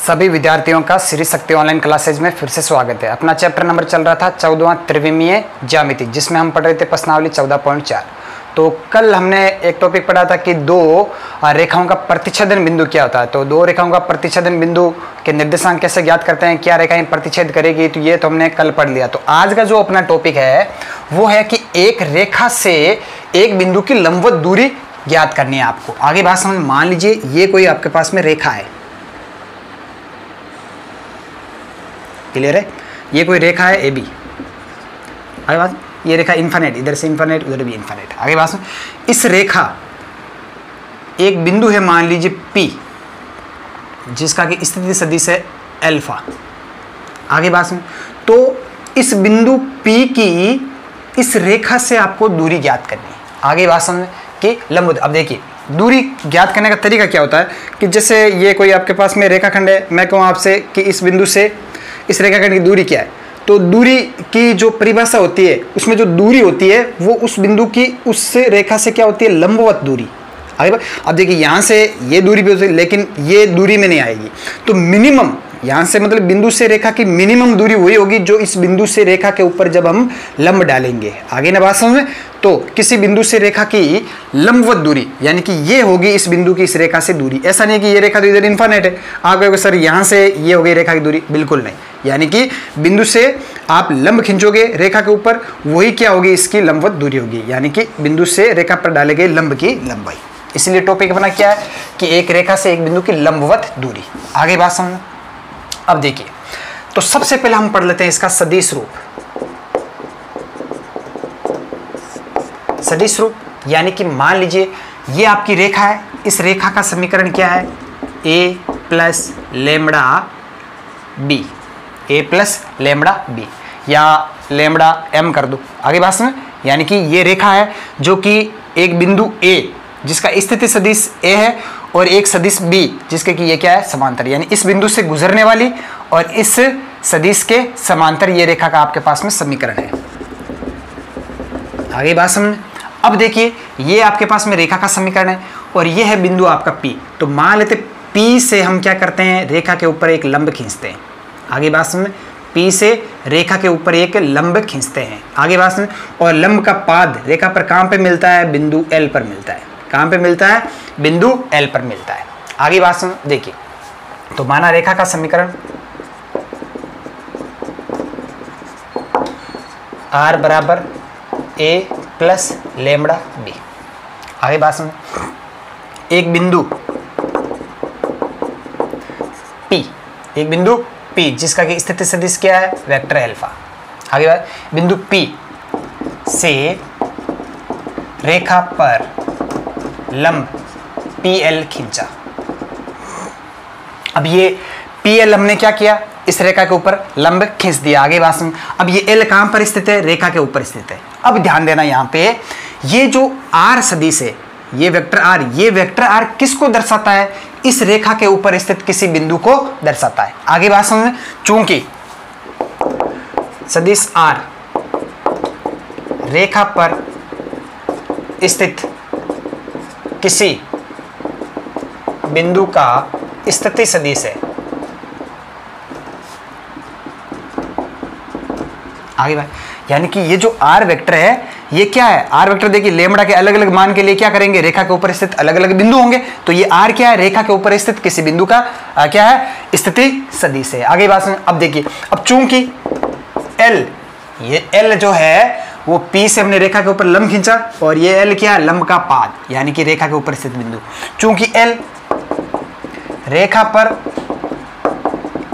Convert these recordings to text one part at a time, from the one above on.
सभी विद्यार्थियों का श्री शक्ति ऑनलाइन क्लासेज में फिर से स्वागत है। अपना चैप्टर नंबर चल रहा था 14वां त्रिविमीय ज्यामिति, जिसमें हम पढ़ रहे थे प्रश्नावली 14.4। तो कल हमने एक टॉपिक पढ़ा था कि दो रेखाओं का प्रतिच्छेदन बिंदु क्या होता है। तो दो रेखाओं का प्रतिच्छेदन बिंदु के निर्देशांक कैसे ज्ञात करते हैं, क्या रेखाएं प्रतिच्छेद करेगी, तो ये तो हमने कल पढ़ लिया। तो आज का जो अपना टॉपिक है वो है कि एक रेखा से एक बिंदु की लंबवत दूरी ज्ञात करनी है आपको। आगे बात समझ, मान लीजिए ये कोई आपके पास में रेखा है, क्लियर है, ये कोई रेखा है ए बी। आगे बात, ये रेखा इन्फिनिट, इधर से इन्फिनिट उधर भी इन्फिनिट। आगे बात सुन, इस रेखा एक बिंदु है मान लीजिए P, जिसका कि स्थिति सदिश है अल्फा। आगे बात सुन, तो इस बिंदु P की इस रेखा से आपको दूरी ज्ञात करनी है। आगे बात समझ कि लंबवत। अब देखिए दूरी ज्ञात करने का तरीका क्या होता है कि जैसे ये कोई आपके पास में रेखाखंड है, मैं कहूँ आपसे कि इस बिंदु से इस रेखाखंड की दूरी क्या है, तो दूरी की जो परिभाषा होती है उसमें जो दूरी होती है वो उस बिंदु की उस रेखा से क्या होती है, लंबवत दूरी। आगे अब देखिए यहाँ से ये दूरी भी होती है लेकिन ये दूरी में नहीं आएगी, तो मिनिमम यहाँ से मतलब बिंदु से रेखा की मिनिमम दूरी वही होगी जो इस बिंदु से रेखा के ऊपर जब हम लंब डालेंगे। आगे ना बात समझ में, तो किसी बिंदु से रेखा की लंबवत दूरी यानी कि ये होगी इस बिंदु की इस रेखा से दूरी। ऐसा नहीं कि ये रेखा तो इधर इन्फिनिट है, आप कहोगे सर यहाँ से ये हो गई रेखा की दूरी, बिल्कुल नहीं। यानी कि बिंदु से आप लंब खींचोगे रेखा के ऊपर, वही क्या होगी, इसकी लंबवत दूरी होगी, यानी कि बिंदु से रेखा पर डाले गए लंब की लंबाई। इसलिए टॉपिक अपना क्या है कि एक रेखा से एक बिंदु की लंबवत दूरी। आगे बात समझ। अब देखिए, तो सबसे पहले हम पढ़ लेते हैं इसका सदिश रूप। सदिश रूप यानी कि मान लीजिए ये आपकी रेखा है, इस रेखा का समीकरण क्या है, a plus lambda b, a plus lambda b या लेमड़ा m कर दो। आगे बात सुन, यानी कि ये रेखा है जो कि एक बिंदु a जिसका स्थिति सदिश a है और एक सदिश b जिसके कि ये क्या है, समांतर, यानी इस बिंदु से गुजरने वाली और इस सदिश के समांतर ये रेखा का आपके पास में समीकरण है। आगे बात समझ। अब देखिए ये आपके पास में रेखा का समीकरण है और ये है बिंदु आपका P। तो मान लेते P से हम क्या करते हैं, रेखा के ऊपर एक लंब खींचते हैं। आगे बात समझ, P से रेखा के ऊपर एक लंब खींचते हैं। आगे बात समझ, और लंब का पाद रेखा पर कहाँ पे मिलता है, बिंदु L पर मिलता है। कहाँ पे मिलता है, बिंदु L पर मिलता है। आगे बात समझ, देखिए तो माना रेखा का समीकरण R बराबर a प्लस लेमड़ा बी। आगे बात समझ, एक बिंदु P, एक बिंदु P जिसका कि स्थिति सदिश क्या है, वेक्टर अल्फा। आगे बात, बिंदु P से रेखा पर लंब PL खींचा। अब ये PL हमने क्या किया, इस रेखा के ऊपर लंब खींच दिया। आगे बात सुन, अब ये L कहां पर स्थित है, रेखा के ऊपर स्थित है। अब ध्यान देना यहाँ पे, ये जो R सदिश है, ये वेक्टर R, ये वेक्टर R किसको दर्शाता है, इस रेखा के ऊपर स्थित किसी बिंदु को दर्शाता है। आगे बात समझ, चूंकि सदिश R रेखा पर स्थित किसी बिंदु का स्थिति सदिश है। आगे बात, यानी कि ये जो R वेक्टर है ये क्या है, R वेक्टर देखिए लेमड़ा के अलग अलग मान के लिए क्या करेंगे, रेखा के ऊपर स्थित अलग अलग बिंदु होंगे, तो ये R क्या है, रेखा के ऊपर स्थित किसी बिंदु का क्या है, स्थिति सदिश है। आगे बात सुन, अब देखिए, अब चूंकि L, ये L जो है वो P से हमने रेखा के ऊपर लंब खींचा और ये L क्या है, लंब का पाद यानी कि रेखा के ऊपर स्थित बिंदु। चूंकि L रेखा पर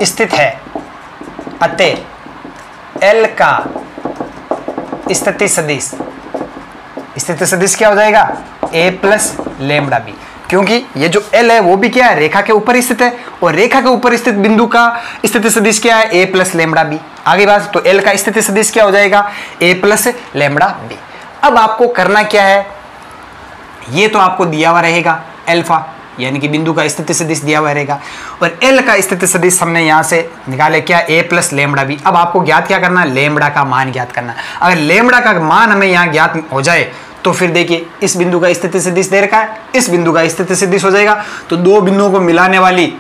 स्थित है अतः L का स्थिति सदिश क्या हो जाएगा, a प्लस लेमड़ा बी, क्योंकि ये जो L है वो भी क्या है, रेखा के ऊपर स्थित है और रेखा के ऊपर स्थित बिंदु का स्थिति सदिश क्या है, a प्लस लेमड़ा बी। आगे बात, तो L का स्थिति सदिश क्या हो जाएगा, a प्लस लेमड़ा बी। अब आपको करना क्या है, ये तो आपको दिया हुआ रहेगा अल्फा, यानी कि बिंदु का स्थिति सदिश दिया हुआ रहेगा, और L का स्थिति सदिश हमने यहाँ से निकाले क्या, a प्लस लेमड़ा बी। अब आपको ज्ञात क्या करना है, लेमड़ा का मान ज्ञात करना है। अगर लेमड़ा का मान हमें यहाँ ज्ञात हो जाए तो फिर देखिए इस बिंदु का स्थिति सदिश दे रखा है, इस बिंदु का स्थिति सदिश हो जाएगा। तो दो बिंदुओं को मिलाने वाली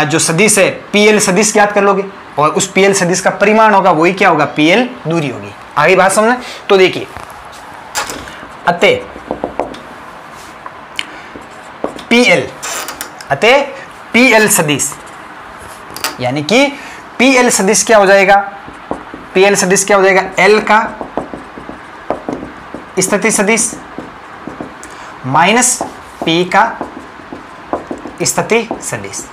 जो सदिश है पीएल सदिश ज्ञात कर लोगे, और उस पीएल सदिश का परिमाण होगा वही क्या होगा, पीएल दूरी होगी। आगे बात समझना। तो देखिए अतः पीएल सदिश, यानी कि पीएल सदिश क्या हो जाएगा, पीएल सदिश क्या हो जाएगा, एल का स्थिति सदिश माइनस पी का स्थिति सदिश,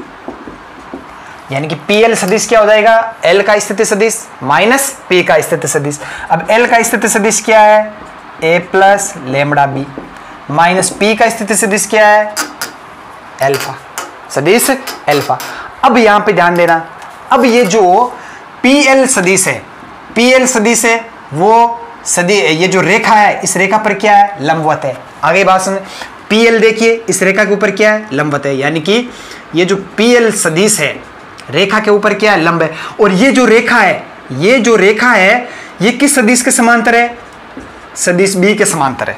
यानी कि पीएल सदिश क्या हो जाएगा, एल का स्थिति सदिश माइनस पी का स्थिति सदिश। अब एल का स्थिति सदिश क्या है, A plus lambda B, minus P का स्थिति सदिश क्या है, एल्फा, सदिश एल्फा। अब यहां पे ध्यान देना, अब ये जो पीएल सदिश है, पीएल सदिश है वो ये जो रेखा है इस रेखा पर क्या है, लंबवत है। आगे बात सुन, पीएल देखिए इस रेखा के ऊपर क्या है, लंबवत है, यानी कि ये जो पीएल सदिश है रेखा के ऊपर क्या है, लंब है। और ये जो रेखा है ये किस सदिश के समांतर है, सदिश बी के समांतर है।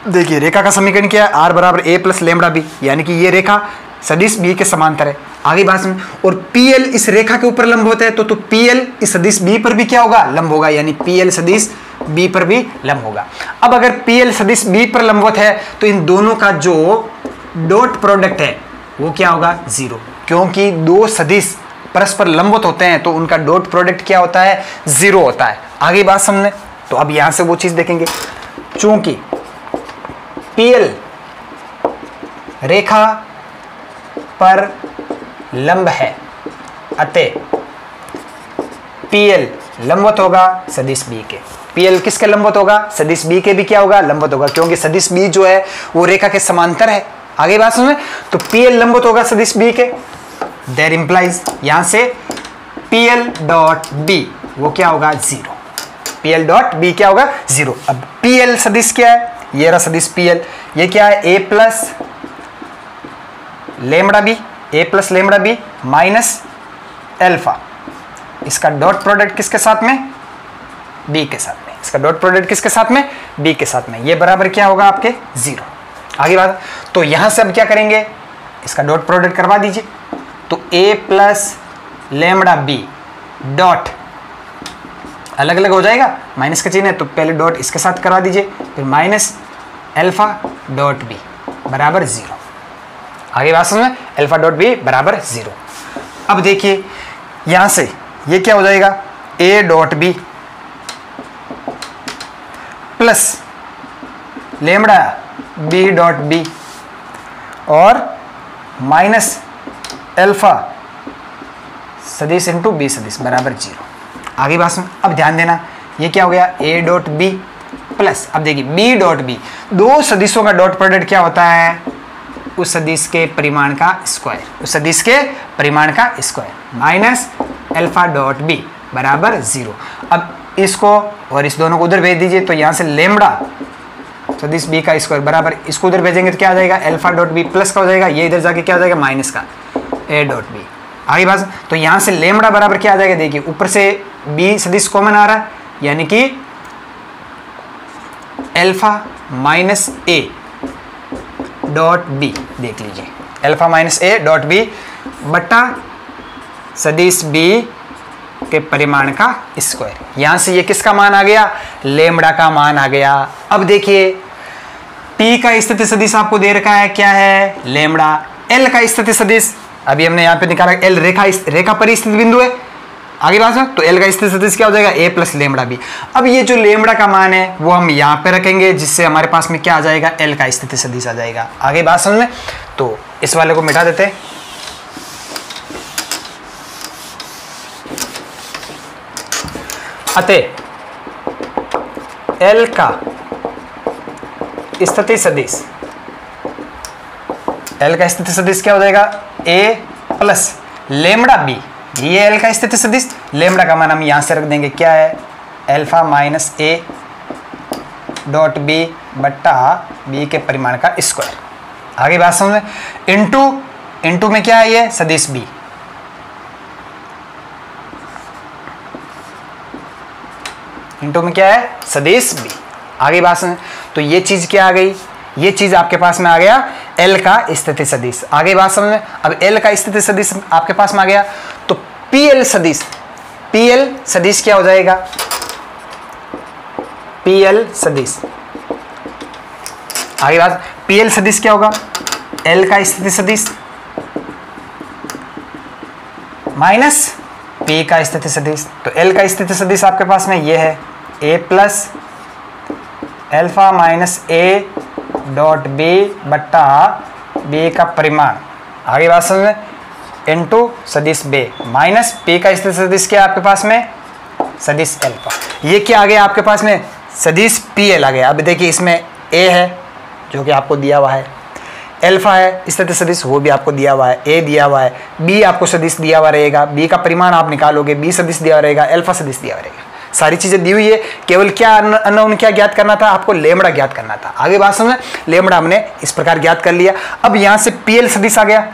देखिए रेखा का समीकरण क्या है, आर बराबर ए प्लस लेमड़ा बी, यानी कि ये रेखा सदिश बी के समांतर है। आगे बात सुन, और पीएल इस रेखा के ऊपर लंब होता है तो पीएल इस सदिश बी पर भी क्या होगा, लंब होगा, यानी पीएल सदिश बी पर भी लंब होगा। अब अगर पीएल सदिश बी पर लंबवत है तो इन दोनों का जो डॉट प्रोडक्ट है वो क्या होगा, जीरो, क्योंकि दो सदिश परस्पर लंबवत होते हैं तो उनका डॉट प्रोडक्ट क्या होता है, जीरो होता है। आगे बात समझने। तो अब यहां से वो चीज देखेंगे, चूंकि पीएल रेखा पर लंब है अतः पीएल लंबवत होगा सदिश बी के। पीएल किसके लंबवत होगा, सदिश बी के भी क्या होगा, लंबवत होगा, क्योंकि सदिश बी जो है वो रेखा के समांतर है। आगे बात सुनिए, तो पीएल लंबवत होगा सदिश बी के, देयर इंप्लाइज यहां से पीएल डॉट बी वो क्या होगा, जीरो, पीएल डॉट बी क्या होगा, जीरो। अब पीएल सदिश क्या है, ये रहा सदिश पीएल, ये क्या है, A plus lambda B, A plus lambda B minus alpha, इसका डॉट प्रोडक्ट किसके साथ में, बी के साथ में, इसका डॉट प्रोडक्ट किसके साथ में, बी के साथ में, ये बराबर क्या होगा आपके, जीरो। आगे बात, तो यहां से अब क्या करेंगे, इसका डॉट प्रोडक्ट करवा दीजिए। तो ए प्लस लेमड़ा बी डॉट अलग अलग हो जाएगा, माइनस का चिन्ह है तो पहले डॉट इसके साथ करवा दीजिए, फिर माइनस एल्फा डॉट बी बराबर जीरो। आगे बात समझ में, एल्फा डॉट बी बराबर जीरो। अब देखिए यहां से ये क्या हो जाएगा, A dot B plus lambda B dot B और माइनस एल्फा सदिश इंटू बी सदिश बराबर जीरो। आगे बात सुन, अब ध्यान देना, ये क्या हो गया, ए डॉट बी प्लस, अब देखिए बी डॉट बी, दो सदिशों का डॉट प्रोडक्ट क्या होता है, उस सदिश के परिमाण का स्क्वायर, उस सदिश के परिमाण का square minus alpha dot B बराबर जीरो। अब इसको और इस दोनों को उधर भेज दीजिए, तो यहां से लेमड़ा सदिश बी का स्क्वायर बराबर, इसको उधर भेजेंगे तो क्या आ जाएगा, एल्फा डॉट बी प्लस का हो जाएगा, ये इधर जाके क्या हो जाएगा, माइनस का ए डॉट बी। आगे बात, तो यहां से लेमड़ा बराबर क्या आ जाएगा, देखिए ऊपर से बी सदिश कॉमन आ रहा है, यानी कि alpha minus A dot B, देख लीजिए alpha minus A dot B बट्टा सदिश बी के परिमाण का स्क्वायर। यहां से ये किसका मान आ गया, लेमड़ा का मान आ गया। अब देखिए P का स्थिति सदिश आपको दे रखा है, क्या है, लेमड़ा। L का स्थिति सदिश अभी हमने यहां पे निकाला, L रेखा पर स्थित बिंदु है। आगे बात है, तो L का स्थिति सदिश क्या हो जाएगा, A प्लस लेमड़ा बी। अब ये जो लेमड़ा का मान है वो हम यहां पे रखेंगे, जिससे हमारे पास में क्या आ जाएगा, L का स्थिति सदिश आ जाएगा। आगे बात समझ में, तो इस वाले को मिटा देते हैं। अतः L का स्थिति सदिश, L का स्थिति सदिश क्या हो जाएगा, A प्लस लेमड़ा बी, ये L का स्थिति सदिश, लेमड़ा का मान हम यहां से रख देंगे, क्या है, alpha minus A dot B बट्टा बी के परिमाण का स्क्वायर। आगे बात समझ, इंटू में क्या है, ये सदिश बी, इंटू में क्या है सदिश बी। आगे बात सुन, तो ये चीज क्या आ गई, ये चीज आपके पास में आ गया L का स्थिति सदिश। आगे बात समझ में, अब L का स्थिति सदिश आपके पास में आ गया तो PL सदिश, PL सदिश क्या हो जाएगा, PL सदिश। आगे बात, PL सदिश क्या होगा, L का स्थिति सदिश माइनस P का स्थिति सदिश। तो L का स्थिति सदिश आपके पास में ये है A plus alpha minus A dot B बट्टा B का परिमाण। आगे बात समझ में, इंटू सदिश B माइनस P का स्थिति सदिश क्या है आपके पास में, सदिश एल्फा। ये क्या आ गया आपके पास में, सदिश PL आ गया। अब देखिए इसमें A है जो कि आपको दिया हुआ है, एल्फा है स्थिति सदिश वो भी आपको दिया हुआ है, A दिया हुआ है, B आपको सदिश दिया हुआ रहेगा, B का परिमाण आप निकालोगे, B सदिश दिया हुआ रहेगा, एल्फा सदिश दिया हुआ रहेगा, सारी चीजें दी हुई है। केवल क्या अननोन क्या ज्ञात करना था आपको, लेमड़ा ज्ञात करना था। आगे बात समझ, लेमड़ा हमने इस प्रकार ज्ञात कर लिया। अब यहां से PL सदिश आ गया,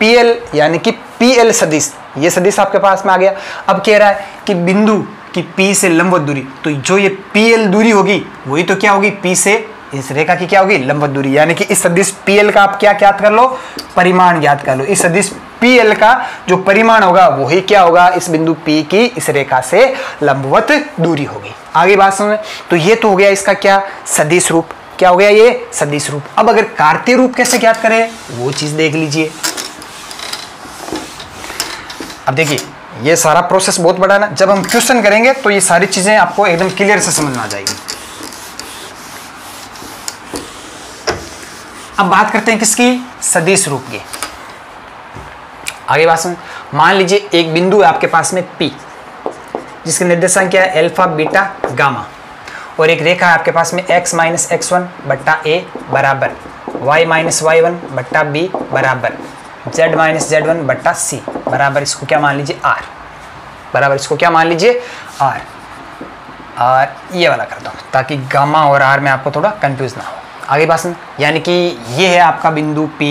PL यानी कि PL सदिश, ये सदिश आपके पास में आ गया। अब कह रहा है कि बिंदु की P से लंबवत दूरी, तो जो ये PL दूरी होगी वही तो क्या होगी, P से इस रेखा की क्या होगी, लंबवत दूरी। यानी कि इस सदिश PL का आप क्या ज्ञात कर लो, परिमाण ज्ञात कर लो। इस सदिश PL का जो परिमाण होगा वही क्या होगा, इस बिंदु P की इस रेखा से लंबवत दूरी होगी। आगे बात समझ, तो ये तो हो गया इसका क्या, सदिश रूप। क्या हो गया ये, सदिश रूप। अब अगर कार्तीय रूप कैसे ज्ञात करें वो चीज देख लीजिए। अब देखिए ये सारा प्रोसेस बहुत बड़ा है ना, जब हम क्वेश्चन करेंगे तो ये सारी चीजें आपको एकदम क्लियर से समझ में आ जाएगी। अब बात करते हैं किसकी, सदिश रूप की। आगे बात सुन, मान लीजिए एक बिंदु है आपके पास में P जिसके निर्देशांक क्या है, एल्फा बीटा गामा, और एक रेखा है आपके पास में x माइनस x1 बट्टा A बराबर y माइनस y1 बट्टा B बराबर z माइनस z1 बट्टा C बराबर, इसको क्या मान लीजिए R बराबर, इसको क्या मान लीजिए R। और ये वाला करता हूँ ताकि गामा और R में आपको थोड़ा कंफ्यूज ना हो। आगे बात सुन, यानी कि ये है आपका बिंदु P,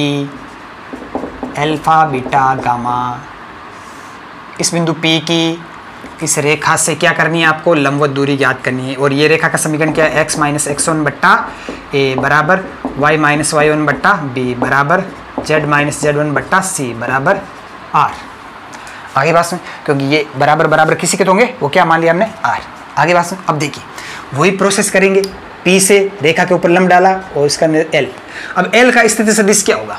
एल्फा बीटा गामा। इस बिंदु P की इस रेखा से क्या करनी है आपको, लंबवत दूरी ज्ञात करनी है। और ये रेखा का समीकरण क्या है, x माइनस x1 बट्टा A बराबर y माइनस y1 बट्टा B बराबर z माइनस z1 बट्टा C बराबर R। आगे बात सुन, क्योंकि ये बराबर बराबर किसी के तो होंगे, वो क्या मान लिया हमने, R। आगे बात सुन, अब देखिए वही प्रोसेस करेंगे, P से रेखा के ऊपर लंब डाला और इसका L। अब L का स्थिति सदिश क्या होगा,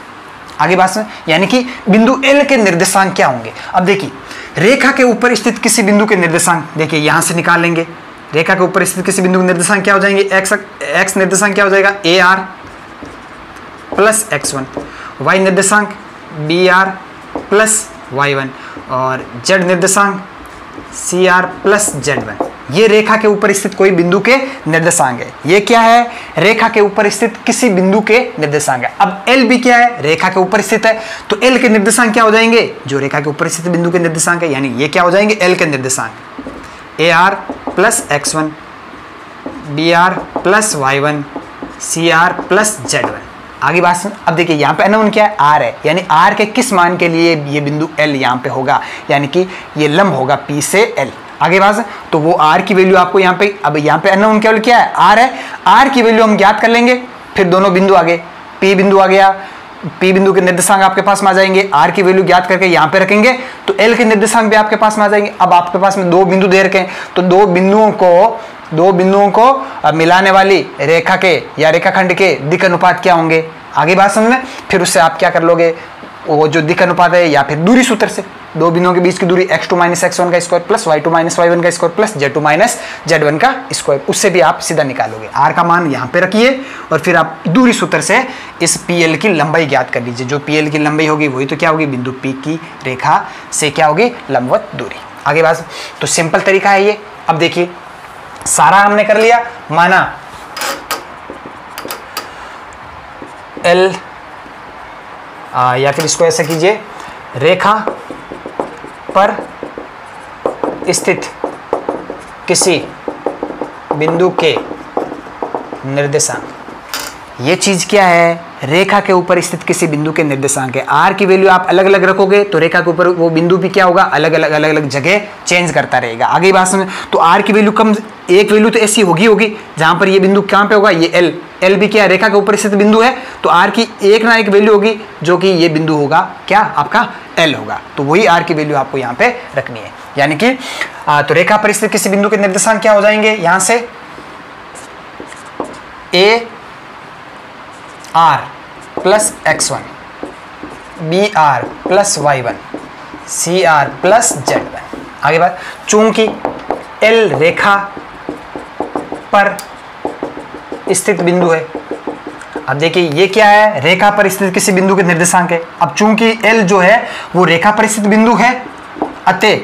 आगे बात सुन, यानी कि बिंदु L के निर्देशांक क्या होंगे। अब देखिए रेखा के ऊपर स्थित किसी बिंदु के निर्देशांक, देखिए यहां से निकाल लेंगे, रेखा के ऊपर स्थित किसी बिंदु के निर्देशांक क्या हो जाएंगे, x निर्देशांक क्या हो जाएगा, AR प्लस x1, y निर्देशांक BR प्लस y1 और z निर्देशांक CR प्लस Z1। ये रेखा के ऊपर स्थित कोई बिंदु के निर्देशांक है। ये क्या है, रेखा के ऊपर स्थित किसी बिंदु के निर्देशांक है। अब L भी क्या है, रेखा के ऊपर स्थित है, तो L के निर्देशांक क्या हो जाएंगे, जो रेखा के ऊपर स्थित बिंदु के निर्देशांक है, यानी ये क्या हो जाएंगे, L के निर्देशांक AR plus x1 BR plus y1 CR plus Z1। आगे बात सुन, अब देखिए यहाँ पे अननोन क्या है, R है, यानी R के किस मान के लिए ये बिंदु L यहाँ पे होगा, यानी कि ये लंब होगा P से L। आगे बात, तो वो R की वैल्यू आपको यहाँ पे, अब यहाँ पे अननोन केवल क्या है, R है, R की वैल्यू हम ज्ञात कर लेंगे, फिर दोनों बिंदु आगे, P बिंदु आ गया, P बिंदु के निर्देशांक आपके पास में आ जाएंगे, R की वैल्यू ज्ञात करके यहाँ पे रखेंगे तो L के निर्देशांक भी आपके पास में आ जाएंगे। अब आपके पास में दो बिंदु दे रखे हैं, तो दो बिंदुओं को मिलाने वाली रेखा के या रेखाखंड के दिक् अनुपात क्या होंगे। आगे बात समझ में, फिर उससे आप क्या कर लोगे, वो जो दिक् अनुपात है या फिर दूरी सूत्र से, दो बिंदुओं के बीच की दूरी x2 माइनस x1 का square plus y2 minus y1 का square plus z2 minus z1 का स्क्वायर, उससे भी आप सीधा निकालोगे। r का मान यहाँ पे रखिए और फिर आप दूरी सूत्र से इस PL की लंबाई ज्ञात कर लीजिए। जो PL की लंबाई होगी वही तो क्या होगी, बिंदु P की रेखा से क्या होगी, लंबवत दूरी। आगे बात, तो सिंपल तरीका है ये। अब देखिए सारा हमने कर लिया, माना L या फिर इसको ऐसा कीजिए, रेखा पर स्थित किसी बिंदु के निर्देशांक, ये चीज़ क्या है, रेखा के ऊपर स्थित किसी बिंदु के निर्देशांक है। आर की वैल्यू आप अलग अलग रखोगे तो रेखा के ऊपर वो बिंदु भी क्या होगा, अलग अलग जगह चेंज करता रहेगा। आगे बात समझ, तो आर की वैल्यू कम, एक वैल्यू तो ऐसी होगी जहां पर ये बिंदु कहां पे होगा, ये एल, एल भी क्या रेखा के ऊपर स्थित बिंदु है, तो आर की एक ना एक वैल्यू होगी जो कि ये बिंदु होगा क्या आपका एल होगा, तो वही आर की वैल्यू आपको यहाँ पे रखनी है। यानी कि तो रेखा पर स्थित किसी बिंदु के निर्देशांक क्या हो जाएंगे, यहां से A R plus x1, B R plus y1, C R plus z1। आगे बात, चूंकि L रेखा पर स्थित बिंदु है, अब देखिए ये क्या है, रेखा पर स्थित किसी बिंदु के निर्देशांक है। अब चूंकि L जो है वो रेखा पर स्थित बिंदु है, अतः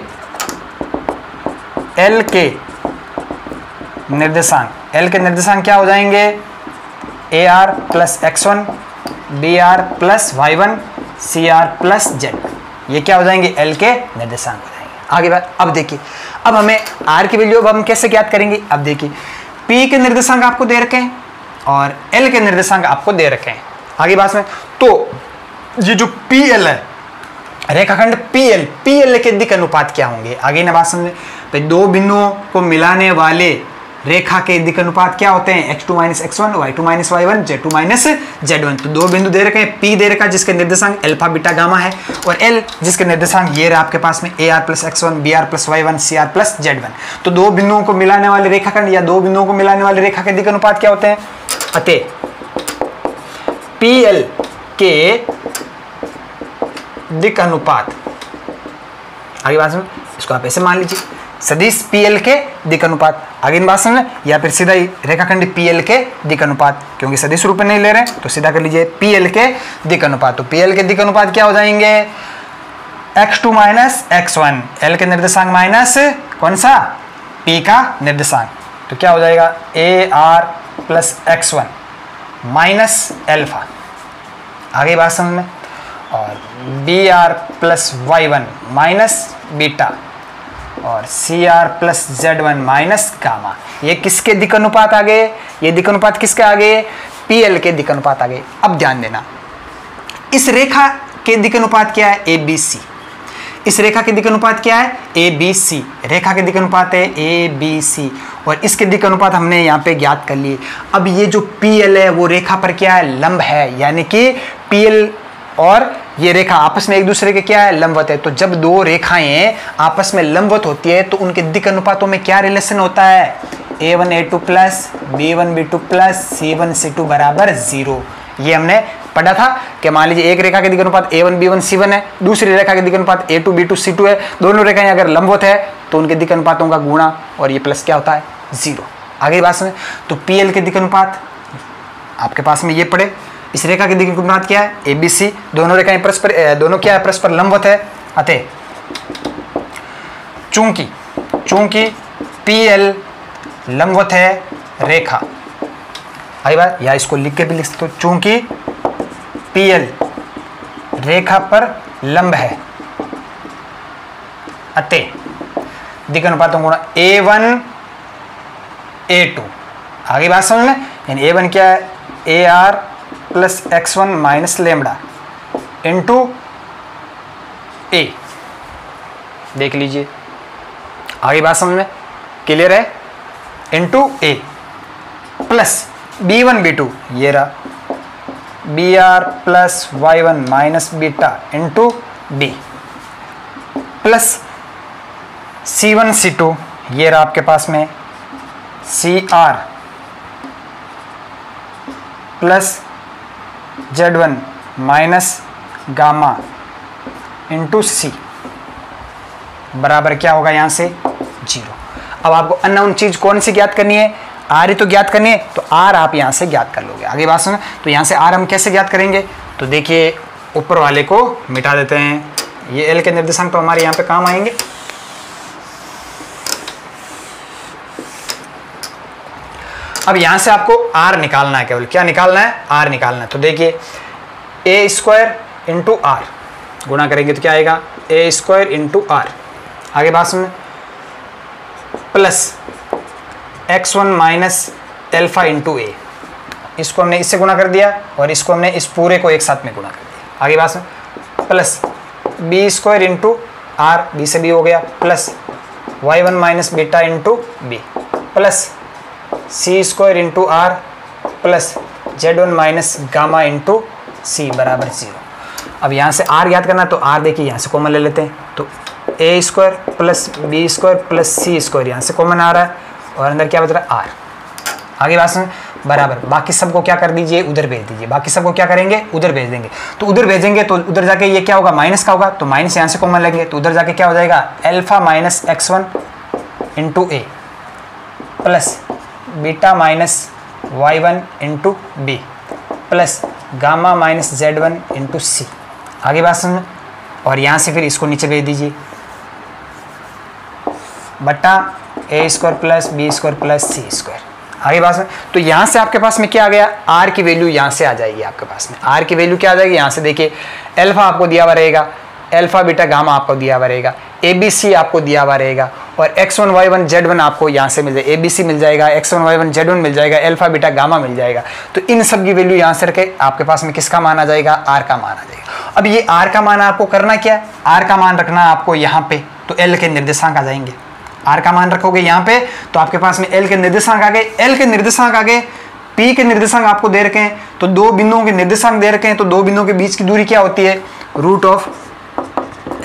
L के निर्देशांक क्या हो जाएंगे, A R plus x1, B R plus y1, C R plus z। ये क्या हो जाएंगे, L के निर्देशांक हो जाएंगे। आगे बात, अब देखिए अब हमें R की वैल्यू अब हम कैसे ज्ञात करेंगे, अब देखिए P के निर्देशांक आपको दे रखे हैं और L के निर्देशांक आपको दे रखे हैं। आगे बात में, तो ये जो PL है, रेखाखंड PL के दिक् अनुपात क्या होंगे, आगे ना बात समझे, तो दो बिंदुओं को मिलाने वाले रेखा के दिक् अनुपात क्या होते हैं, x2 minus x1, y2 minus y1, z2 minus z1। तो दो बिंदु दे रखे हैं, P दे रखा है जिसके निर्देशांक अल्फा बीटा गामा है, और L जिसके निर्देशांक ये रहा आपके पास में, A R plus x1, B R plus y1, C R plus z1। तो दो बिंदुओं को मिलाने वाले रेखाखंड या दो बिंदुओं को मिलाने वाले रेखा के दिक् अनुपात क्या होते हैं, अतः PL के दिक् अनुपात, आगे बात में इसको आप ऐसे मान लीजिए, सदिश PL के दिक् अनुपात, आगे इन बात समझ, या फिर सीधा ही रेखाखंड PL के दिक् अनुपात, क्योंकि सदिश रूप में नहीं ले रहे हैं तो सीधा कर लीजिए PL के दिक् अनुपात। तो PL के दिक् अनुपात क्या हो जाएंगे, x2 माइनस x1, L के निर्देशांक माइनस कौन सा, P का निर्देशांक, तो क्या हो जाएगा, A R plus x1 minus alpha, आगे बात समझ में, और B R plus y1 minus beta, और C R plus z1 minus gamma. ये किसके दिक् अनुपात आ गए, ये दिक् अनुपात किसके आ गए, PL के दिक् अनुपात आ गए। अब ध्यान देना, इस रेखा के दिक् अनुपात क्या है, ABC। इस रेखा के दिक् अनुपात क्या है, ABC, रेखा के दिक् अनुपात है ABC, और इसके दिक् अनुपात हमने यहाँ पे ज्ञात कर लिए। अब ये जो PL है वो रेखा पर क्या है, लंब है, यानी कि PL और ये रेखा आपस में एक दूसरे के क्या है, लंबवत है। तो जब दो रेखाएं आपस में लंबवत होती है तो उनके दिक् अनुपातों में क्या रिलेशन होता है, A1 A2 plus B1 B2 plus C1 C2 बराबर 0। ये हमने पढ़ा था कि मान लीजिए एक रेखा के दिक् अनुपात A1 B1 C1 है, दूसरी रेखा के दिक् अनुपात A2 B2 C2 है, दोनों रेखाएं अगर लंबवत है तो उनके दिक् अनुपातों का गुणा और ये प्लस क्या होता है, 0। आगे बात सुने, तो PL के दिक् अनुपात आपके पास में ये पढ़े, इस रेखा के दिक् अनुपात क्या है, ABC, दोनों रेखाएं परस्पर, दोनों क्या है, परस्पर लंबवत है, अतः चूंकि PL लंबवत है रेखा, आई बात, या इसको लिख के भी लिख सकते हो, चूंकि PL रेखा पर लंब है, अतः दिक् अनुपातों गुणा A1 A2। आगे बात समझ में, यानी A1 क्या है, AR plus x1 minus lambda into A, देख लीजिए, आगे बात समझ में, क्लियर है, into A plus B1 B2, ये रहा BR plus y1 minus beta into B plus C1 C2, ये रहा आपके पास में CR plus Z1 minus gamma into C बराबर क्या होगा, यहाँ से 0। अब आपको अननोन चीज कौन सी ज्ञात करनी है, R ही तो ज्ञात करनी है, तो R आप यहाँ से ज्ञात कर लोगे। आगे बात सुनो, तो यहाँ से R हम कैसे ज्ञात करेंगे, तो देखिए ऊपर वाले को मिटा देते हैं, ये L के निर्देशांक तो हमारे यहाँ पे काम आएंगे। अब यहां से आपको R निकालना है, केवल क्या निकालना है, R निकालना है। तो देखिए A स्क्वायर इंटू आर गुणा करेंगे तो क्या आएगा, A स्क्वायर इंटू आर, आगे बात सुन, plus x1 minus alpha into A, इसको हमने इससे गुणा कर दिया और इसको हमने इस पूरे को एक साथ में गुणा कर दिया। आगे बात सुन, plus B square into R, B से बी हो गया, plus y1 minus beta into B, plus C square into R, plus z1 minus gamma into C बराबर 0। अब यहाँ से r याद करना, तो r देखिए यहाँ से कॉमन ले लेते हैं, तो a square plus B square plus C square यहाँ से कॉमन आ रहा है और अंदर क्या बच रहा है r। आगे बात सुन, बराबर बाकी सबको क्या कर दीजिए, उधर भेज दीजिए, बाकी सबको क्या करेंगे, उधर भेज देंगे। तो उधर भेजेंगे तो उधर जाके ये क्या होगा, माइनस का होगा, तो माइनस यहाँ से कॉमन लेंगे, तो उधर जाके क्या हो जाएगा, alpha minus x1 into A plus beta minus y1 into B plus gamma minus z1 into C. आगे बात समझ, और यहाँ से फिर इसको नीचे भेज दीजिए, बटा A square plus B square plus C square. आगे बात समझ, तो यहाँ से आपके पास में क्या आ गया, आर की वैल्यू यहाँ से आ जाएगी आपके पास में। आर की वैल्यू क्या आ जाएगी, यहाँ से देखिए अल्फा आपको दिया हुआ रहेगा, अल्फा बीटा गामा आपको दिया हुआ रहेगा, ए बी सी आपको दिया हुआ रहेगा और x1 y1 z1 आपको यहाँ से मिल जाएगा, ए बी सी मिल जाएगा, x1 y1 z1 मिल जाएगा, अल्फा बीटा गामा मिल जाएगा। तो इन सब की वैल्यू यहाँ से रखे आपके पास में किसका मान आ जाएगा, आर का मान आ जाएगा। अब ये आर का मान आपको करना क्या है, आर का मान रखना है आपको यहाँ पे, तो एल के निर्देशांक आ जाएंगे। आर का मान रखोगे यहाँ पे तो आपके पास में एल के निर्देशांक आ गए, एल के निर्देशांक आ गए, पी के निर्देशांक आपको दे रखे हैं, तो दो बिंदुओं के निर्देशांक दे रखे हैं, तो दो बिंदुओं के बीच की दूरी क्या होती है, root of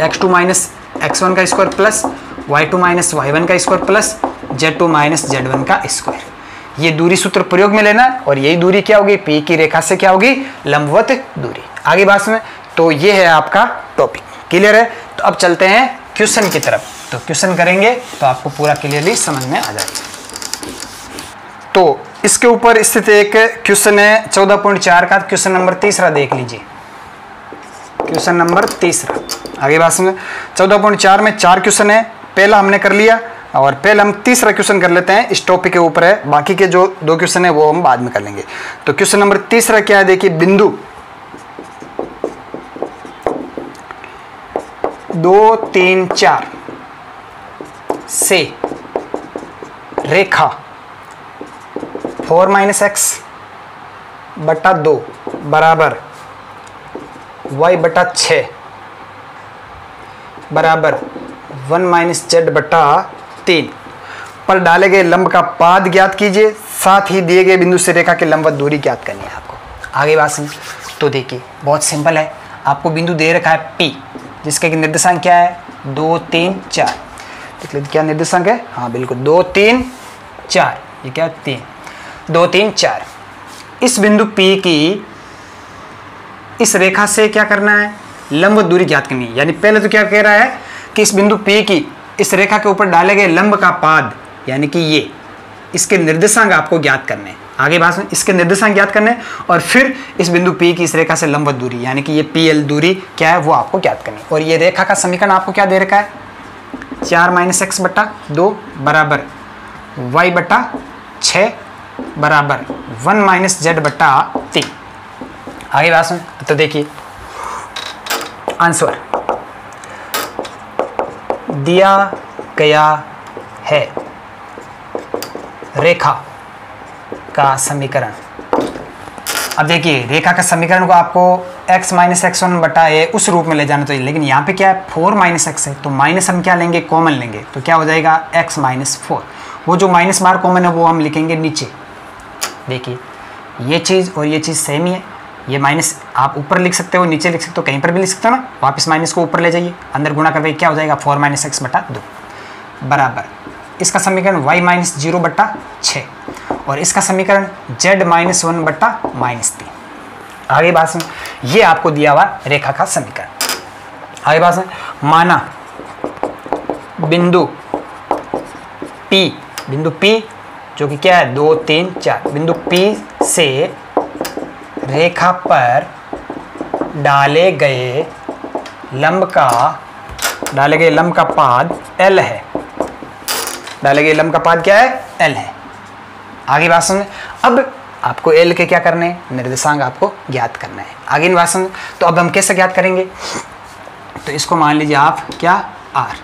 x2 minus x1 का square plus y2 minus y1 का square plus z2 minus z1 का स्क्वायर। ये दूरी सूत्र प्रयोग में लेना और यही दूरी क्या होगी, P की रेखा से क्या होगी, लंबवत दूरी। आगे बात में, तो ये है आपका टॉपिक, क्लियर है। तो अब चलते हैं क्वेश्चन की तरफ, तो क्वेश्चन करेंगे तो आपको पूरा क्लियरली समझ में आ जाएगा। तो इसके ऊपर स्थित एक क्वेश्चन है 14.4 का, क्वेश्चन नंबर 3 देख लीजिए, क्वेश्चन नंबर 3। आगे बात समझे, 14.4 में 4 क्वेश्चन है, पहला हमने कर लिया और पहले हम 3 क्वेश्चन कर लेते हैं, इस टॉपिक के ऊपर है, बाकी के जो 2 क्वेश्चन है वो हम बाद में कर लेंगे। तो क्वेश्चन नंबर 3 क्या है, देखिए बिंदु 2, 3, 4 से रेखा 4 - x बटा 2 बराबर y बटा 6 बराबर 1 - z बटा 3 पर डाले गए लंब का पाद ज्ञात कीजिए, साथ ही दिए गए बिंदु से रेखा की लंबवत दूरी ज्ञात करनी है आपको। आगे बात समझ, तो देखिए बहुत सिंपल है, आपको बिंदु दे रखा है P, जिसके निर्देशांक क्या है, 2, 3, 4। देख लीजिए क्या निर्देशांक है, हाँ बिल्कुल 2, 3, 4, ये क्या 3, 2, 3, 4। इस बिंदु P की इस रेखा से क्या करना है, लंब दूरी ज्ञात करनी है। यानी पहले तो क्या कह रहा है कि इस बिंदु P की इस रेखा के ऊपर डाले गए लंब का पाद, यानी कि ये इसके निर्देशांक आपको ज्ञात करने हैं। आगे बात में इसके निर्देशांक ज्ञात करने और फिर इस बिंदु P की इस रेखा से लंबवत दूरी, यानी कि ये PL दूरी क्या है वो आपको ज्ञात करनी है। और ये रेखा का समीकरण आपको क्या दे रखा है, 4 - x बटा 2 बराबर y बटा 6 बराबर 1 - z बटा 3। आगे बात सुन, तो देखिए आंसर दिया गया है, रेखा का समीकरण। अब देखिए रेखा का समीकरण को आपको x - x1 बटा a उस रूप में ले जाना चाहिए, लेकिन यहाँ पे क्या है 4 - x है, तो माइनस हम क्या लेंगे, कॉमन लेंगे, तो क्या हो जाएगा x - 4। वो जो माइनस बार कॉमन है वो हम लिखेंगे नीचे। देखिए ये चीज़ और ये चीज़ सेम ही है, ये माइनस आप ऊपर लिख सकते हो, नीचे लिख सकते हो, कहीं पर भी लिख सकते हो ना। वापस माइनस को ऊपर ले जाइए, अंदर गुणा करके क्या हो जाएगा 4 - x बटा 2 बराबर इसका समीकरण y - 0 बटा 6 और इसका समीकरण z - 1 बटा -3। आगे बात सुन, ये आपको दिया हुआ रेखा का समीकरण। आगे बात सुन, माना बिंदु P जो कि क्या है 2, 3, 4, बिंदु P से रेखा पर डाले गए लंब का पाद L है। डाले गए लंब का पाद क्या है, L है। आगे बात सुन, अब आपको L के क्या करने हैं, निर्देशांक आपको ज्ञात करना है। आगे बात सुन, तो अब हम कैसे ज्ञात करेंगे, तो इसको मान लीजिए आप क्या R,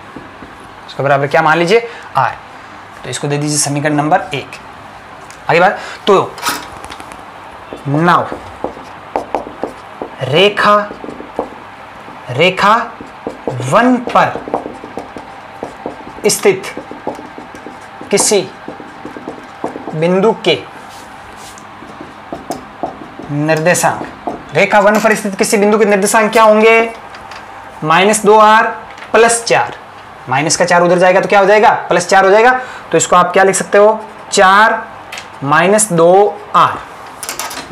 इसको बराबर क्या मान लीजिए R, तो इसको दे दीजिए समीकरण नंबर 1। आगे बात, तो नाउ रेखा 1 पर स्थित किसी बिंदु के निर्देशांक, रेखा 1 पर स्थित किसी बिंदु के निर्देशांक क्या होंगे? -2r + 4, माइनस का 4 उधर जाएगा तो क्या हो जाएगा? +4 हो जाएगा। तो इसको आप क्या लिख सकते हो? 4 - 2r।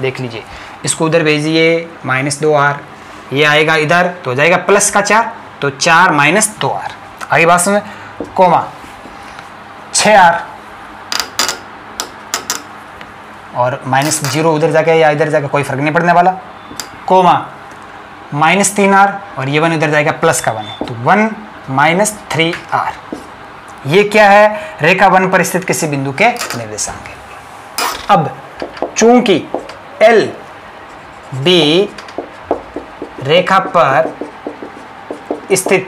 देख लीजिए, इसको उधर भेजिए -2r, ये आएगा इधर तो हो जाएगा +4, तो 4 - 2r। आगे बात सुने, कोमा 6r और -0 उधर जाके या इधर जाके कोई फर्क नहीं पड़ने वाला, कोमा -3r और ये 1 इधर जाएगा +1 है, तो 1 - 3r। ये क्या है? रेखा 1 पर स्थित किसी बिंदु के निर्देशांक है। अब चूंकि L B रेखा पर स्थित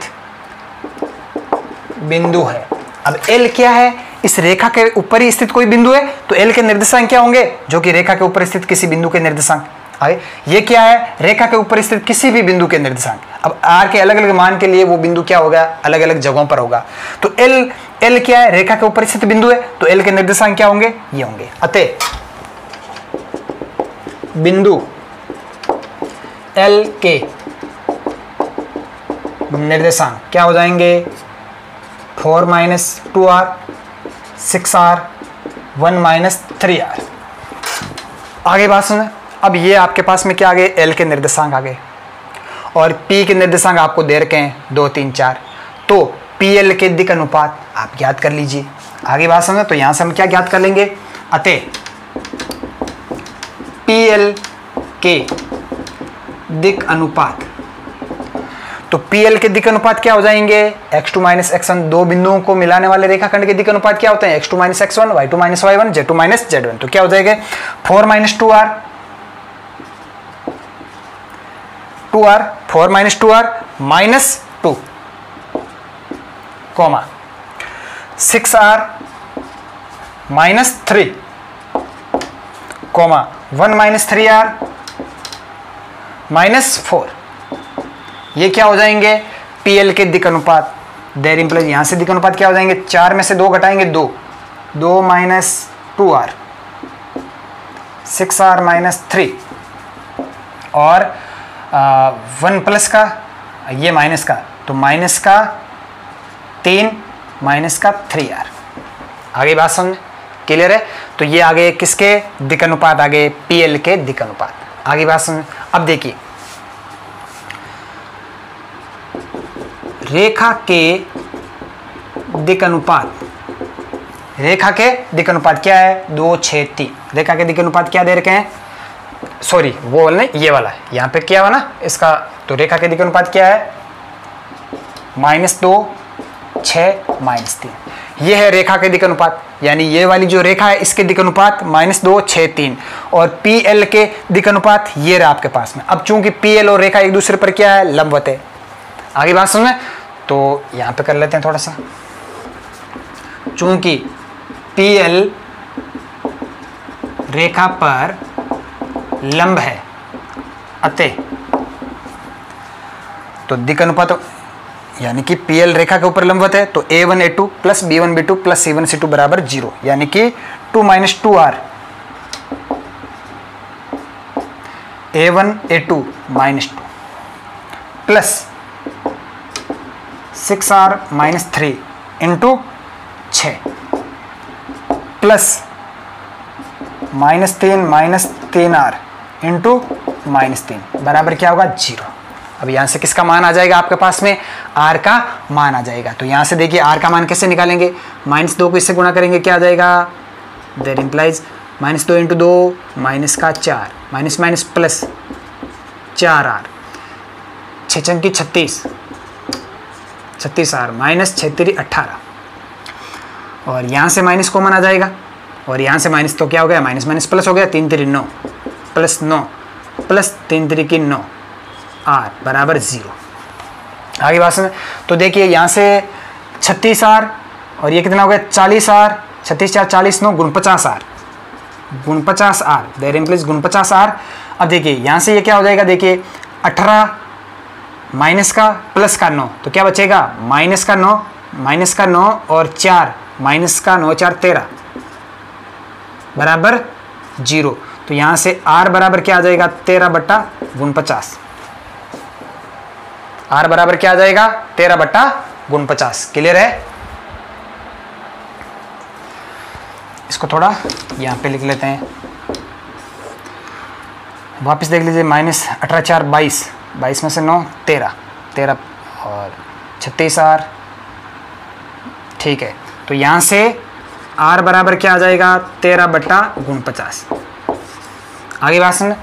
बिंदु है, अब L क्या है? इस रेखा के ऊपर ही स्थित कोई बिंदु है, तो L के निर्देशांक क्या होंगे? जो कि रेखा के ऊपर स्थित किसी बिंदु के निर्देशांक। आगे ये क्या है? रेखा के ऊपर स्थित किसी भी बिंदु के निर्देशांक। अब r के अलग अलग मान के लिए वो बिंदु क्या होगा? अलग अलग जगहों पर होगा। तो L क्या है? रेखा के ऊपर स्थित बिंदु है, तो L के निर्देशांक क्या होंगे? ये होंगे। अतः बिंदु L के निर्देशांक क्या हो जाएंगे? 4 - 2r, 6r, 1 - 3r। आगे बात सुने, अब ये आपके पास में क्या आ गए? L के निर्देशांक आ गए और P के निर्देशांक आपको दे रखे हैं 2, 3, 4। तो PL के दिक् अनुपात आप ज्ञात कर लीजिए। आगे बात समझे, तो यहां से हम क्या ज्ञात कर लेंगे? अतः PL के दिक् अनुपात, तो PL के दिक् अनुपात क्या हो जाएंगे? x2 - x1, दो बिंदुओं को मिलाने वाले रेखाखंड के दिक् अनुपात क्या होते हैं? x2 - x1, y2 - y1, z2 - z1। तो क्या हो जाएगा? 4 - 2r, 4 - 2r -2, coma 6r -3, coma 1 - 3r -4। ये क्या हो जाएंगे? PL के दिक् अनुपात। देयर इंप्लाइज यहां से दिक् अनुपात क्या हो जाएंगे? 4 में से 2 घटाएंगे 2, 2 - 2r, 6r -3 और 1 प्लस का, ये माइनस का, तो माइनस का 3 -3r। आगे बात समझ क्लियर है? तो ये आगे किसके दिक् अनुपात? आगे PL के दिक् अनुपात। आगे बात समझ। अब देखिए, रेखा के दिक् अनुपात, रेखा के दिक् अनुपात क्या है? 2, 6, 3। रेखा के दिक् अनुपात क्या दे रखे हैं? सॉरी, वो वाला नहीं, ये वाला है। यहाँ पे क्या हुआ ना इसका, तो रेखा के दिक् अनुपात क्या है? -2, 6, -3। ये है रेखा के दिक् अनुपात, यानी ये वाली जो रेखा है इसके दिक् अनुपात -2, 6, 3। और PL के दिक् अनुपात ये रहा आपके पास में। अब चूंकि PL और रेखा एक दूसरे पर क्या है? लंबवत है। आगे बात समझ में, तो यहाँ पे कर लेते हैं थोड़ा सा। चूंकि PL रेखा पर लंब है, अतः तो दिक् अनुपात यानी कि PL रेखा के ऊपर लंबवत है, तो A1 A2 + B1 B2 + C1 C2 बराबर 0, यानी कि 2 - 2r, A1 A2 -2 plus 6r -3 into 6 plus -3 -3r into -3 बराबर क्या होगा? 0। अब यहाँ से किसका मान आ जाएगा आपके पास में? r का मान आ जाएगा। तो यहाँ से देखिए r का मान कैसे निकालेंगे? -2 को इससे गुणा करेंगे, क्या आ जाएगा? That implies -2 × 2 -4 minus plus 4r, 6 Chunky 36, 36r -6 × 18 और यहाँ से माइनस कॉमन आ जाएगा और यहाँ से माइनस, तो क्या हो गया? माइनस माइनस प्लस हो गया, 3 × 3 9 प्लस 9 प्लस 3 × 3 9 r बराबर 0। आगे बात में, तो देखिए यहाँ से 36r और ये कितना हो गया? 40r, 36 × 4 = 40, 9 × 50r 49 are, that इम्प्लीज 49 are. अब देखिए यहाँ से ये क्या हो जाएगा, देखिए 18 माइनस का प्लस का 9, तो क्या बचेगा माइनस का 9 और 4 माइनस का 9 4 13 बराबर 0। तो यहाँ से r बराबर क्या आ जाएगा 13/49। r बराबर क्या आ जाएगा 13/49। क्लियर है? इसको थोड़ा यहाँ पे लिख लेते हैं, वापस देख लीजिए। माइनस 18 4 22, 22 में से 9 13 और 36 r। ठीक है, तो यहाँ से r बराबर क्या आ जाएगा 13/49। आगे बात सुन,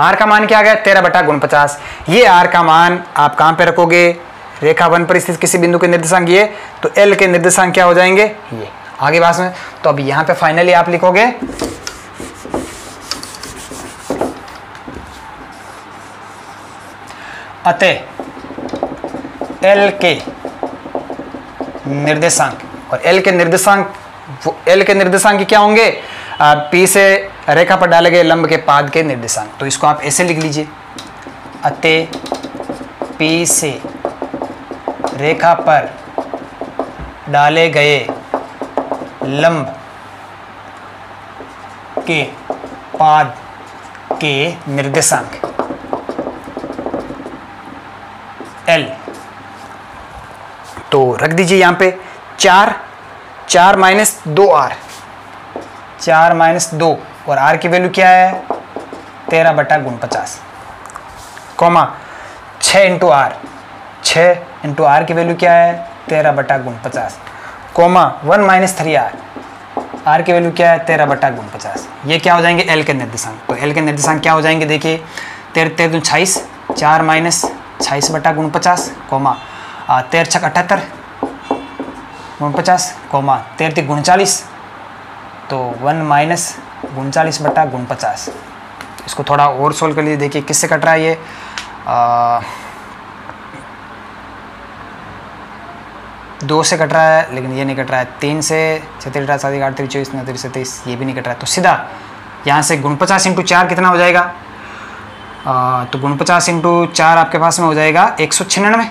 r का मान क्या आ गया 13/49। ये r का मान आप कहाँ पे रखोगे, रेखा 1 पर स्थित किसी बिंदु के निर्देशांक ये, तो l के निर्देशांक क्या हो जाएंगे ये। आगे बात में, तो अब यहाँ पे फाइनली आप लिखोगे अतः l के निर्देशांक, और l के निर्देशांक क्या होंगे, P से रेखा पर डाले गए लंब के पाद के निर्देशांक। तो इसको आप ऐसे लिख लीजिए, अतः P से रेखा पर डाले गए लंब के पाद के निर्देशांक L। तो रख दीजिए यहाँ पे 4 माइनस 2r, 4 माइनस 2 और r की वैल्यू क्या है 13/49, comma 6 into r, 6 into r की वैल्यू क्या है 13/49, कॉमा 1 माइनस 3r, r की वैल्यू क्या है 13/49। ये क्या हो जाएंगे l के निर्देशांक। तो l के निर्देशांक क्या हो जाएंगे, देखिए 13 दूनी 26, 4 माइनस 26/49, कॉमा 13 छक 78 49, कॉमा 13 39, तो 1 माइनस 39/49। इसको थोड़ा और सोल्व कर लीजिए, देखिए किससे कट रहा है ये, 2 से कट रहा है, लेकिन ये नहीं कट रहा है, 3 से 36 7 8 24 29 27, ये भी नहीं कट रहा है। तो सीधा यहाँ से 49 इंटू 4 कितना हो जाएगा, तो 49 इंटू 4 आपके पास में हो जाएगा 196।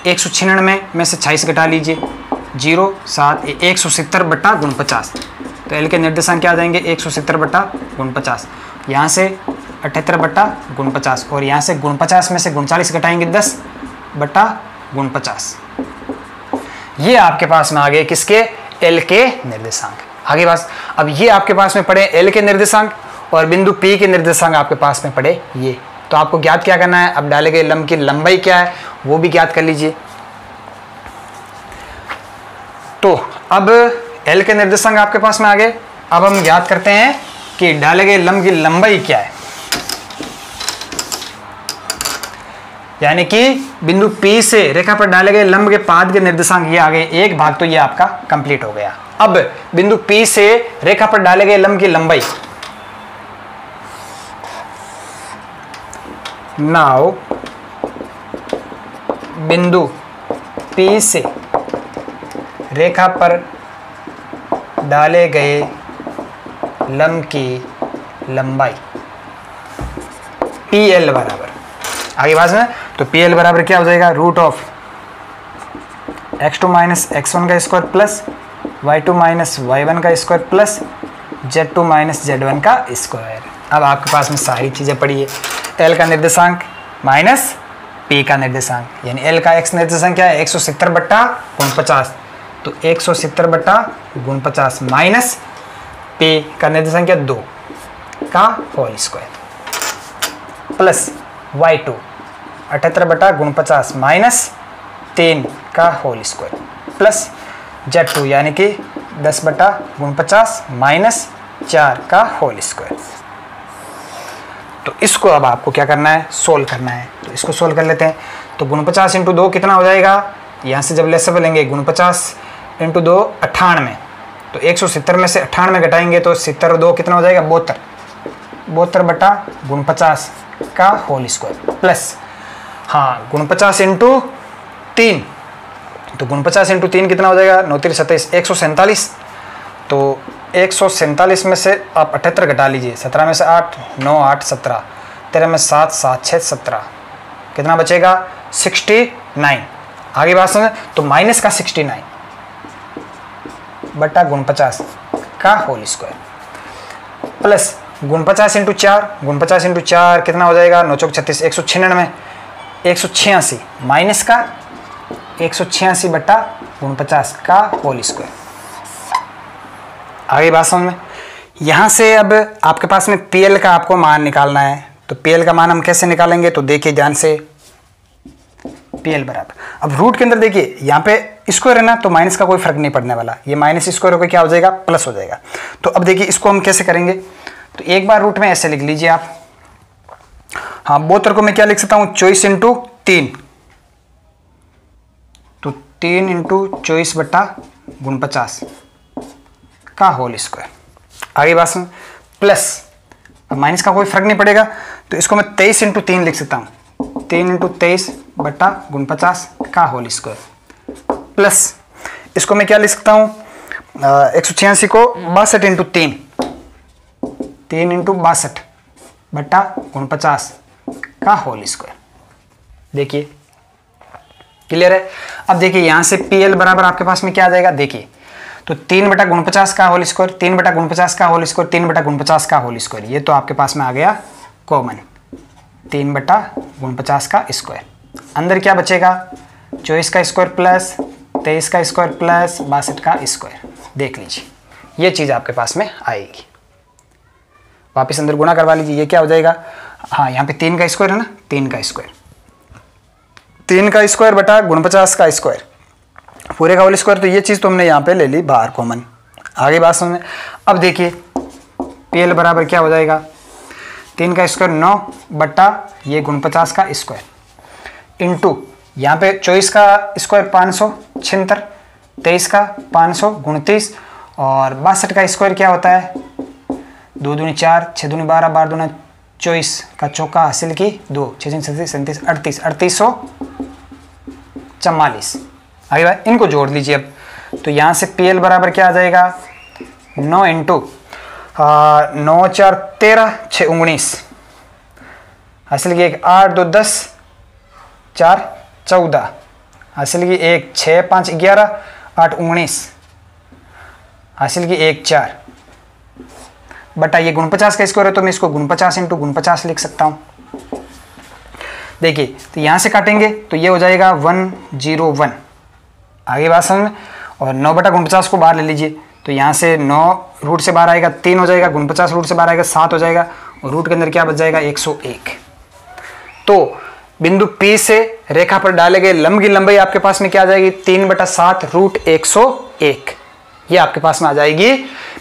196 में से 26 घटा लीजिए, 0 7 170/49। तो एल के निर्देशांक क्या आ जाएंगे 170/49। यहाँ से 78/49 और यहाँ से 49 में से 39 घटाएंगे 10/49। ये आपके पास में आ गए किसके, एल के निर्देशांक। आगे बात, अब ये आपके पास में पड़े एल के निर्देशांक और बिंदु P के निर्देशांक आपके पास में पड़े ये। तो आपको ज्ञात क्या करना है, अब डाले गए लंब की लंबाई क्या है वो भी ज्ञात कर लीजिए। तो अब L के निर्देशांक आपके पास में आ गए। अब हम ज्ञात करते हैं कि डाले गए लंब की लंबाई क्या है, यानी कि बिंदु P से रेखा पर डाले गए लंब के पाद के निर्देशांक ये आ गए। एक भाग तो ये आपका कंप्लीट हो गया। अब बिंदु P से रेखा पर डाले गए लंब की लंबाई, नाउ बिंदु P से रेखा पर डाले गए लंब की लंबाई PL बराबर, आगे बात में, तो PL बराबर क्या हो जाएगा, root of x2 minus x1 का square plus y2 minus y1 का square plus z2 minus z1 का स्क्वायर। अब आपके पास में सारी चीज़ें पड़ी है, L का निर्देशांक माइनस P का निर्देशांक, यानी L का x निर्देशांक क्या है 170/49, तो 170/49 माइनस P का निर्देशांक क्या 2 का whole square plus y2 78/49 minus 3 का होल स्क्वायर प्लस z2 यानी कि 10/49 माइनस 4 का होल स्क्वायर। तो इसको अब आपको क्या करना है, सोल्व करना है। तो इसको सोल्व कर लेते हैं। तो 49 इंटू 2 कितना हो जाएगा, यहाँ से जब लेस लेंगे 49 इंटू 2 98, तो 170 में से 98 घटाएंगे तो 70 और 2 कितना हो जाएगा 72/49 का होल स्क्वायर प्लस, हाँ 49 इंटू 3, तो 49 इंटू 3 कितना हो जाएगा 9 3 27 147, तो 147 में से आप 78 घटा लीजिए, 17 में से 8, 9 8 17, 13 में 7 7 6 17, कितना बचेगा 69। आगे बात समझ, तो माइनस का 69 बटा 49 का whole square plus 49 into 4, 49 into 4 कितना हो जाएगा 9 चौक 36, 196, 186 माइनस का 186 बटा 49 का होल स्क्वायर। आगे बात समझ में। यहाँ से अब आपके पास में PL का आपको मान निकालना है, तो PL का मान हम कैसे निकालेंगे, तो देखिए ध्यान से, PL बराबर, अब रूट के अंदर देखिए यहाँ पे स्क्वायर है ना, तो माइनस का कोई फर्क नहीं पड़ने वाला, ये माइनस स्क्वायर होकर क्या हो जाएगा प्लस हो जाएगा। तो अब देखिए इसको हम कैसे करेंगे, तो एक बार रूट में ऐसे लिख लीजिए आप, हाँ बोथ को मैं क्या लिख सकता हूँ 24 इंटू 3, तो 3 इंटू 24 बटा 49 का होल स्क्वायर। आगे बात सुन, प्लस अब माइनस का कोई फर्क नहीं पड़ेगा, तो इसको मैं 23 इंटू 3 लिख सकता हूँ, 3 इंटू 23 बटा 49 का होल स्क्वायर, प्लस इसको मैं क्या लिख सकता हूँ 186 को 62 इंटू 3, 3 इंटू 62 बटा 49 का होल स्क्वायर। देखिए क्लियर है। अब देखिए यहाँ से PL बराबर आपके पास में क्या आ जाएगा, देखिए तो 3 बटा 49 का होल स्क्वायर, 3 बटा 49 का होल स्क्वायर, 3 बटा 49 का होल स्क्वायर, ये तो आपके पास में आ गया कॉमन, 3 बटा 49 का स्क्वायर। अंदर क्या बचेगा 24 का स्क्वायर प्लस 23 का स्क्वायर प्लस 62 का स्क्वायर। देख लीजिए ये चीज़ आपके पास में आएगी, वापस अंदर गुणा करवा लीजिए, ये क्या हो जाएगा, हाँ यहाँ पे 3 का स्क्वायर है ना, 3 का स्क्वायर, 3 का स्क्वायर बटा 49 का स्क्वायर, पूरे का होल स्क्वायर, तो ये चीज़ तो हमने यहाँ पे ले ली बाहर कॉमन। आगे बात समझ में। अब देखिए PL बराबर क्या हो जाएगा, 3 का स्क्वायर 9 बटा ये 49 का स्क्वायर इंटू यहाँ पे 24 का स्क्वायर 576, 23 का 529 और 62 का स्क्वायर क्या होता है 2 दूनी 4, 6 दूनी 12, 12 दूना 24 का चौका हासिल की 2, 6 37 38, 3844। आगे भाई इनको जोड़ लीजिए अब, तो यहाँ से PL बराबर क्या आ जाएगा 9 इंटू 9 4 13, 6 19 हासिल की 1, 8 2 10, 4 14 हासिल की 1, 6 5 11, 8 19 हासिल की 1 4 बटा ये 49 का स्क्वायर है, तो मैं इसको 49 इंटू 49 लिख सकता हूँ। देखिए तो यहाँ से काटेंगे तो ये हो जाएगा 101। आगे बात समझ में। और 9 बटा 49 को बाहर ले लीजिए, तो यहाँ से 9 रूट से बाहर आएगा 3 हो जाएगा, 49 रूट से बाहर आएगा 7 हो जाएगा, और रूट के अंदर क्या बच जाएगा 101। तो बिंदु P से रेखा पर डाले गए लंब की लंबाई आपके पास में क्या आ जाएगी 3 बटा 7 रूट 101। ये आपके पास में आ जाएगी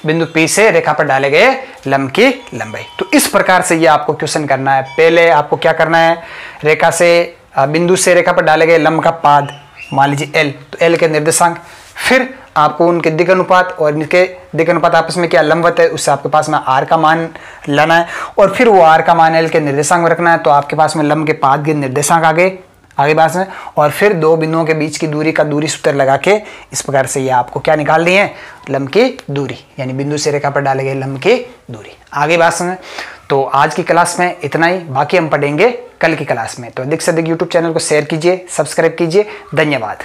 बिंदु P से रेखा पर डाले गए लंब की लंबाई। तो इस प्रकार से ये आपको क्वेश्चन करना है। पहले आपको क्या करना है, रेखा से बिंदु से रेखा पर डाले गए लंब का पाद मान लीजिए L, तो L के निर्देशांक, फिर आपको उनके दिक् अनुपात और इनके दिक् अनुपात आपस में क्या लंबवत है उससे आपके पास में R का मान लाना है, और फिर वो R का मान L के निर्देशांक में रखना है, तो आपके पास में लंब के पाद के निर्देशांक आगे बात में, और फिर दो बिंदुओं के बीच की दूरी का दूरी सूत्र लगा के इस प्रकार से ये आपको क्या निकालनी है लंब की दूरी, यानी बिंदु से रेखा पर डाले गए लंब की दूरी। आगे बात समझ। तो आज की क्लास में इतना ही, बाकी हम पढ़ेंगे कल की क्लास में। तो अधिक से अधिक यूट्यूब चैनल को शेयर कीजिए, सब्सक्राइब कीजिए। धन्यवाद।